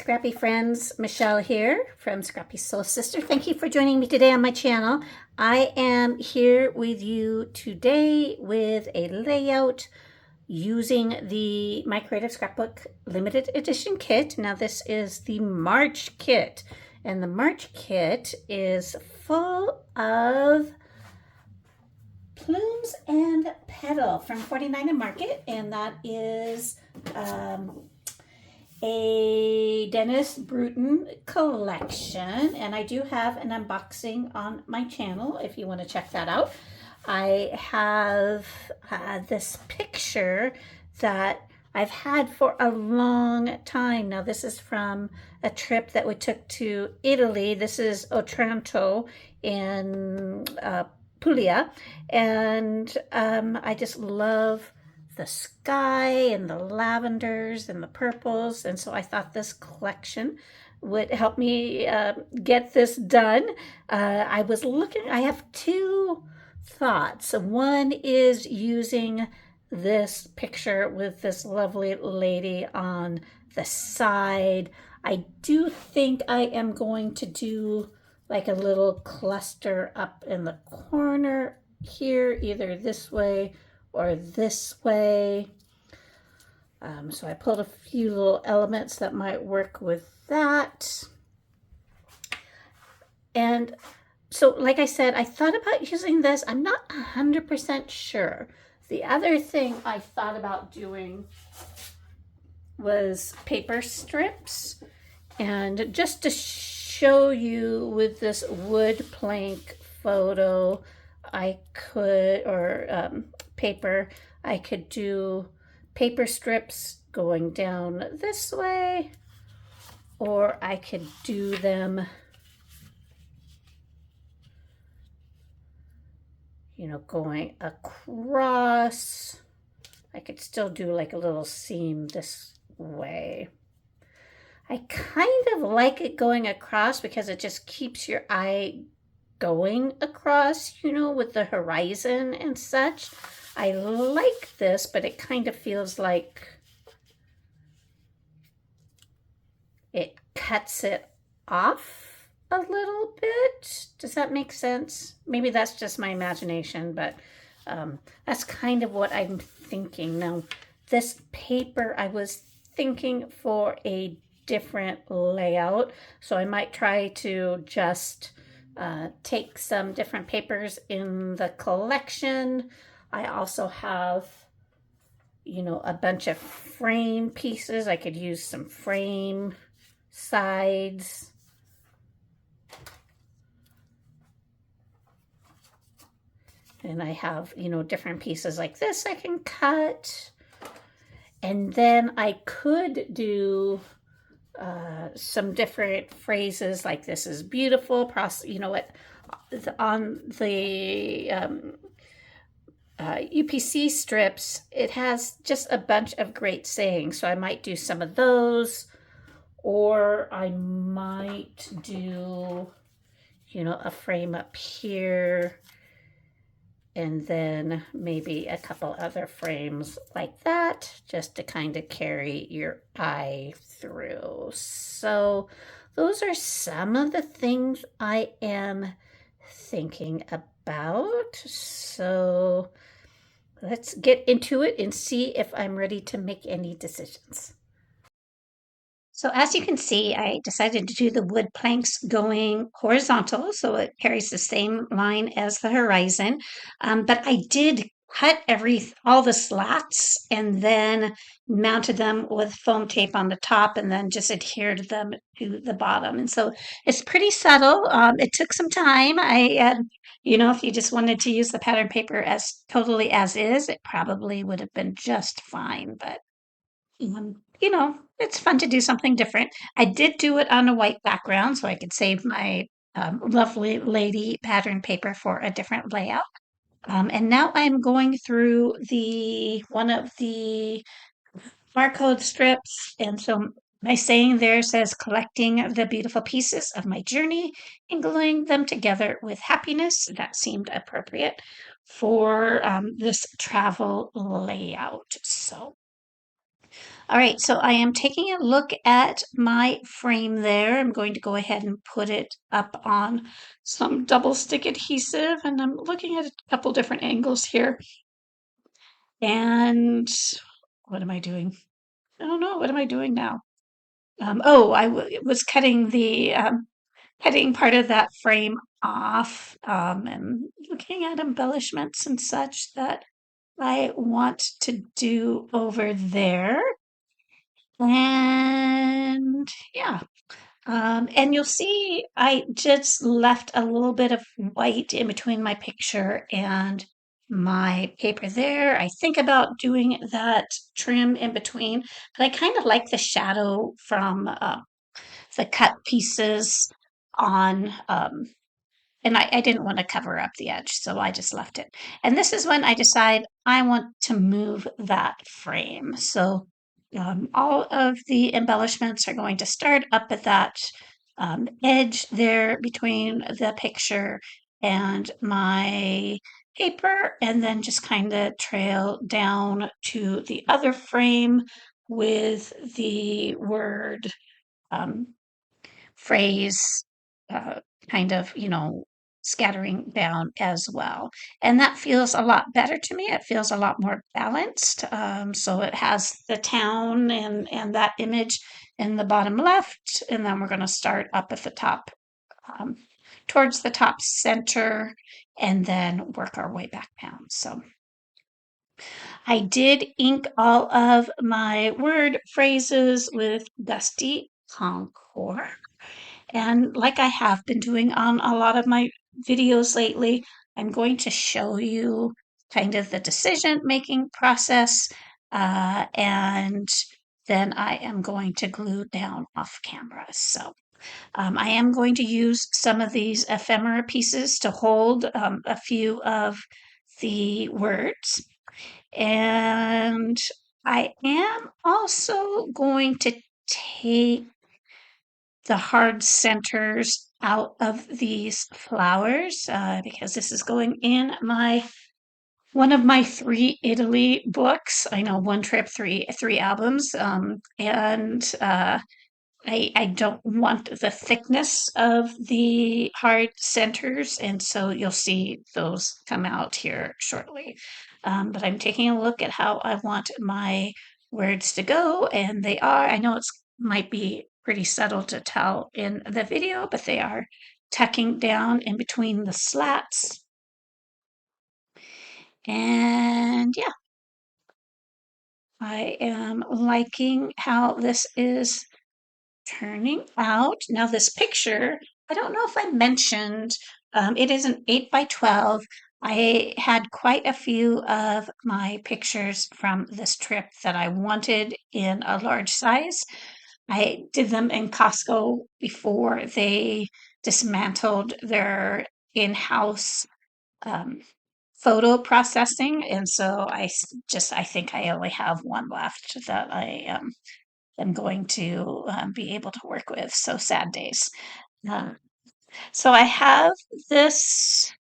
Scrappy friends. Michelle here from Scrappy Soul Sister. Thank you for joining me today on my channel. I am here with you today with a layout using the My Creative Scrapbook limited edition kit. Now this is the March kit, and the March kit is full of plumes and petal from 49 and Market, and that is a Dennis Bruton collection, and I do have an unboxing on my channel if you want to check that out. I have this picture that I've had for a long time. Now this is from a trip that we took to Italy. This is Otranto in Puglia, and I just love the sky and the lavenders and the purples, and so I thought this collection would help me get this done. I have two thoughts. One is using this picture with this lovely lady on the side. I do think I am going to do like a little cluster up in the corner here, either this way or this way. So I pulled a few little elements that might work with that. And so, like I said, I thought about using this. I'm not 100% sure. The other thing I thought about doing was paper strips. And just to show you with this wood plank photo, I could, or paper, I could do paper strips going down this way, or I could do them, going across. I could still do like a little seam this way. I kind of like it going across because it just keeps your eye going across, with the horizon and such. I like this, but it kind of feels like it cuts it off a little bit. Does that make sense? Maybe that's just my imagination, but that's kind of what I'm thinking. Now, this paper, I was thinking for a different layout, so I might try to just take some different papers in the collection. I also have, a bunch of frame pieces. I could use some frame sides. And I have, different pieces like this I can cut. And then I could do some different phrases like "this is beautiful," on the UPC strips, it has just a bunch of great sayings. So I might do some of those, or I might do, a frame up here, and then maybe a couple other frames like that, just to kind of carry your eye through. So those are some of the things I am thinking about. So let's get into it and see if I'm ready to make any decisions. So as you can see, I decided to do the wood planks going horizontal, so it carries the same line as the horizon. But I did cut all the slats and then mounted them with foam tape on the top and then just adhered them to the bottom. And so it's pretty subtle. It took some time. If you just wanted to use the pattern paper as totally as is, it probably would have been just fine. But it's fun to do something different. I did do it on a white background so I could save my lovely lady pattern paper for a different layout. And now I'm going through one of the barcode strips. And so my saying there says, "collecting the beautiful pieces of my journey and gluing them together with happiness." That seemed appropriate for this travel layout. So All right, so I am taking a look at my frame there. I'm going to go ahead and put it up on some double stick adhesive, and I'm looking at a couple different angles here. And what am I doing? I don't know. What am I doing now? Was cutting the cutting part of that frame off, and looking at embellishments and such that I want to do over there. And yeah, and you'll see I just left a little bit of white in between my picture and my paper there. I think about doing that trim in between, but I kind of like the shadow from the cut pieces on and I didn't want to cover up the edge, so I just left it. And this is when I decide I want to move that frame. So all of the embellishments are going to start up at that edge there between the picture and my paper, and then just kind of trail down to the other frame with the word um, phrase uh, kind of, scattering down as well. And that feels a lot better to me. It feels a lot more balanced. So it has the town and that image in the bottom left. And then we're going to start up at the top, um, towards the top center, and then work our way back down. So I did ink all of my word phrases with Dusty Concord. And like I have been doing on a lot of my videos lately, I'm going to show you kind of the decision making process, and then I am going to glue down off camera. So I am going to use some of these ephemera pieces to hold a few of the words. And I am also going to take the hard centers out of these flowers because this is going in my one of my three Italy books. I know one trip, three albums, and I don't want the thickness of the hard centers, and so you'll see those come out here shortly. But I'm taking a look at how I want my words to go, and they are, I know it's might be pretty subtle to tell in the video, but they are tucking down in between the slats. And yeah, I am liking how this is turning out. Now, this picture, I don't know if I mentioned, it is an 8 by 12. I had quite a few of my pictures from this trip that I wanted in a large size. I did them in Costco before they dismantled their in-house um, photo processing, and so I think I only have one left that I am going to be able to work with. So sad days. Uh, so I have this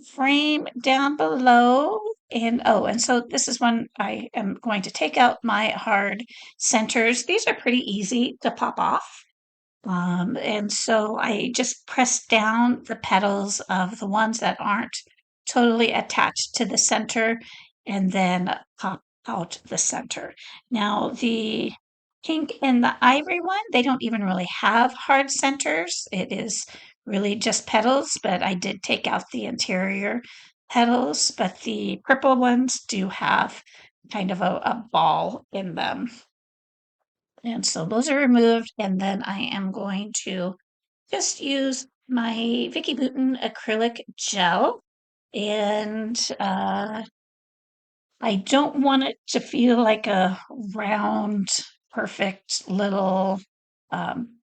frame down below. And oh, and so this is when I am going to take out my hard centers. These are pretty easy to pop off. And so I just press down the petals of the ones that aren't totally attached to the center and then pop out the center. Now, the pink and the ivory one, they don't even really have hard centers. It is really just petals, but I did take out the interior petals, but the purple ones do have kind of a ball in them. And so those are removed, and then I am going to just use my Vicky Bouton acrylic gel. And I don't want it to feel like a round, perfect um,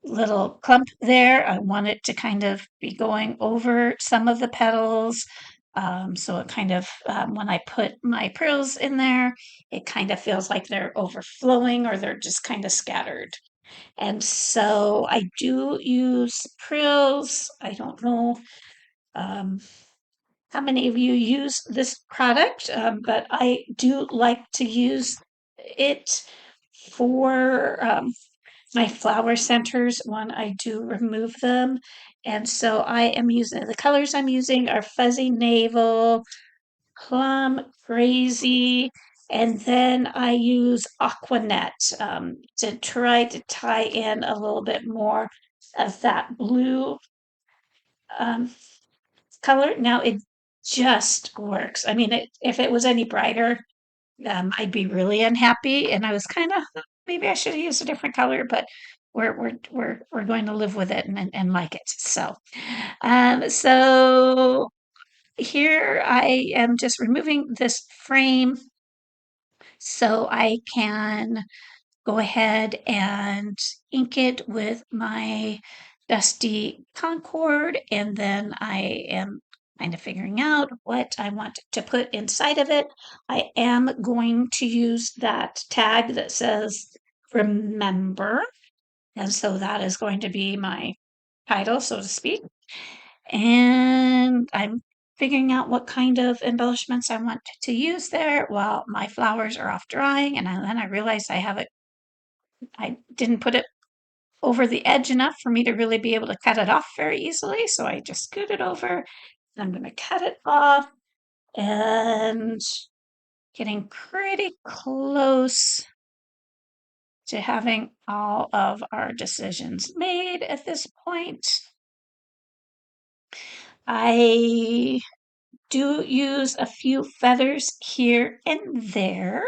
little clump there. I want it to kind of be going over some of the petals. So it kind of, when I put my pearls in there, it kind of feels like they're overflowing or they're just kind of scattered. And so I do use pearls. I don't know um, how many of you use this product, but I do like to use it for my flower centers when I do remove them. And so I am using the colors I'm using are fuzzy navel, plum, crazy, and then I use Aquanet to try to tie in a little bit more of that blue um, color. Now it just works. I mean, if it was any brighter, I'd be really unhappy. And I was kind of maybe I should have used a different color, but we're going to live with it and like it. So here I am just removing this frame so I can go ahead and ink it with my dusty Concord, and then I am kind of figuring out what I want to put inside of it. I am going to use that tag that says remember, and so that is going to be my title, so to speak. And I'm figuring out what kind of embellishments I want to use there while my flowers are off drying. And then I realized I didn't put it over the edge enough for me to really be able to cut it off very easily. So I just scoot it over and I'm going to cut it off and getting pretty close to having all of our decisions made at this point. I do use a few feathers here and there.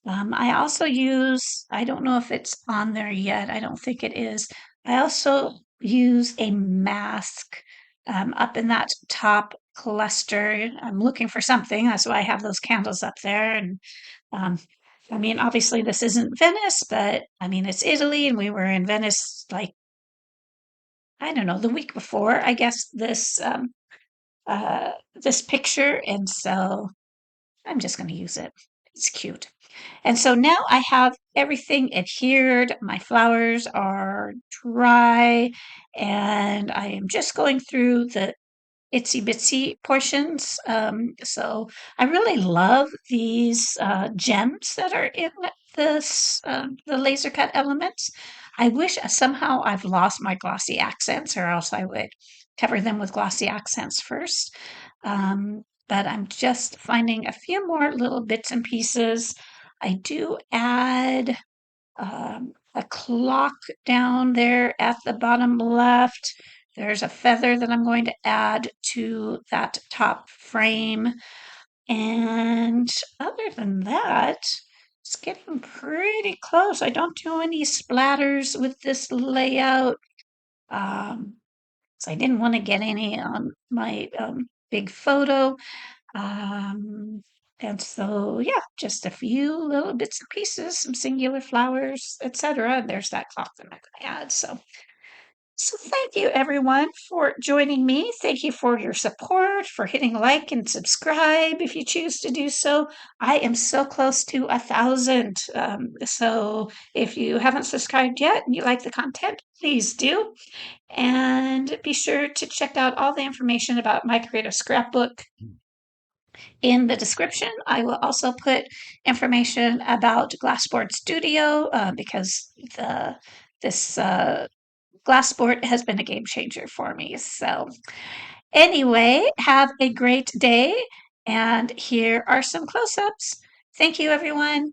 I also use, I don't know if it's on there yet. I don't think it is. I also use a mask up in that top cluster. I'm looking for something. That's why I have those candles up there. And um, I mean, obviously, this isn't Venice, but I mean, it's Italy, and we were in Venice like, I don't know, the week before, I guess, this picture. And so I'm just going to use it. It's cute. And so now I have everything adhered. My flowers are dry, and I am just going through the itsy bitsy portions. So I really love these gems that are in the laser cut elements. I wish somehow I've lost my glossy accents, or else I would cover them with glossy accents first. But I'm just finding a few more little bits and pieces. I do add a clock down there at the bottom left. There's a feather that I'm going to add to that top frame. And other than that, it's getting pretty close. I don't do any splatters with this layout. So I didn't want to get any on my big photo. Um, and so, yeah, just a few little bits and pieces, some singular flowers, etc. And there's that clock that I'm going to add. So thank you everyone for joining me. Thank you for your support, for hitting like and subscribe if you choose to do so. I am so close to 1,000. So if you haven't subscribed yet and you like the content, please do. And be sure to check out all the information about my creative scrapbook in the description. I will also put information about Glassboard Studio because this Glassboard has been a game changer for me. So anyway, have a great day, and here are some close-ups. Thank you, everyone.